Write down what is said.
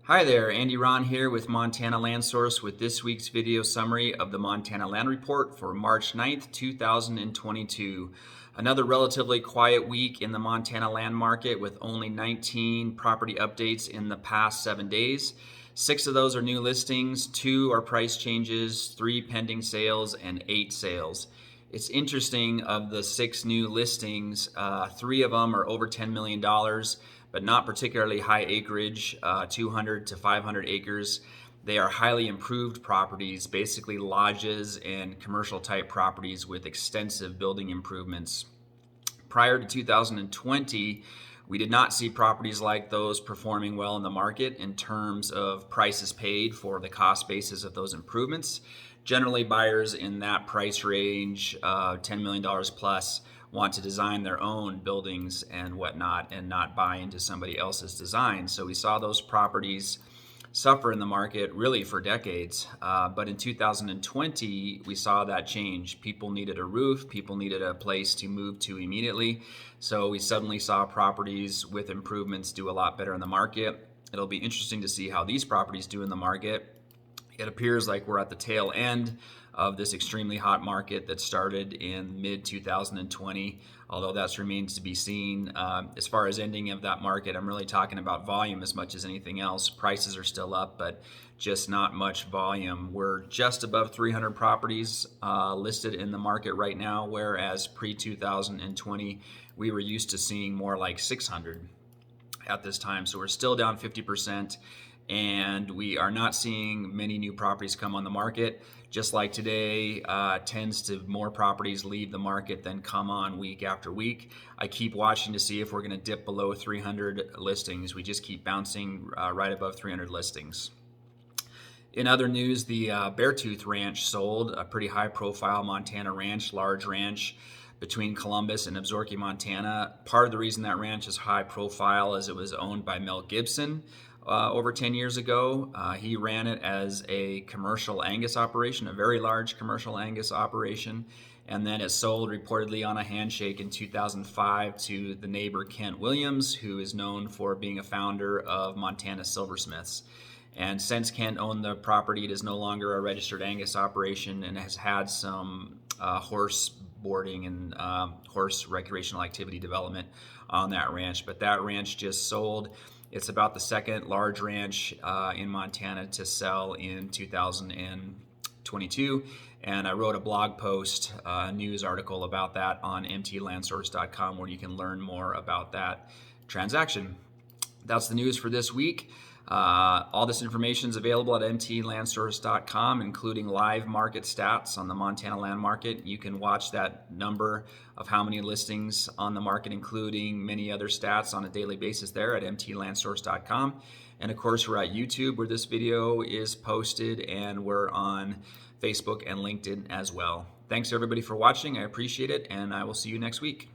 Hi there, Andy Ron here with Montana Land Source with this week's video summary of the Montana Land Report for March 9th, 2022. Another relatively quiet week in the Montana land market with only 19 property updates in the past 7 days. 6 of those are new listings, 2 are price changes, 3 pending sales, and 8 sales. It's interesting, of the 6 new listings, 3 of them are over $10 million, but not particularly high acreage, 200 to 500 acres. They are highly improved properties, basically lodges and commercial type properties with extensive building improvements. Prior to 2020, we did not see properties like those performing well in the market in terms of prices paid for the cost basis of those improvements. Generally, buyers in that price range, $10 million plus, want to design their own buildings and whatnot and not buy into somebody else's design. So we saw those properties suffer in the market really for decades. But in 2020, we saw that change. People needed a roof, people needed a place to move to immediately. So we suddenly saw properties with improvements do a lot better in the market. It'll be interesting to see how these properties do in the market. It appears like we're at the tail end of this extremely hot market that started in mid 2020, although that remains to be seen. As far as ending of that market, I'm really talking about volume as much as anything else. Prices are still up, but just not much volume. We're just above 300 properties listed in the market right now, whereas pre 2020 we were used to seeing more like 600 at this time. So we're still down 50%. And we are not seeing many new properties come on the market. Just like today, tends to more properties leave the market than come on week after week. I keep watching to see if we're going to dip below 300 listings. We just keep bouncing right above 300 listings. In other news, the Beartooth Ranch sold, a pretty high-profile Montana ranch, large ranch between Columbus and Absaroka, Montana. Part of the reason that ranch is high profile is it was owned by Mel Gibson over 10 years ago. He ran it as a commercial Angus operation, a very large commercial Angus operation, and then it sold reportedly on a handshake in 2005 to the neighbor Kent Williams, who is known for being a founder of Montana Silversmiths. And since Kent owned the property, it is no longer a registered Angus operation and has had some horse boarding and horse recreational activity development on that ranch. But that ranch just sold. It's about the second large ranch in Montana to sell in 2022. And I wrote a blog post, a news article about that on mtlandsource.com, where you can learn more about that transaction. That's the news for this week. All this information is available at mtlandsource.com, including live market stats on the Montana land market. You can watch that number of how many listings on the market, including many other stats on a daily basis there at mtlandsource.com. And of course, we're at YouTube where this video is posted, and we're on Facebook and LinkedIn as well. Thanks everybody for watching. I appreciate it, and I will see you next week.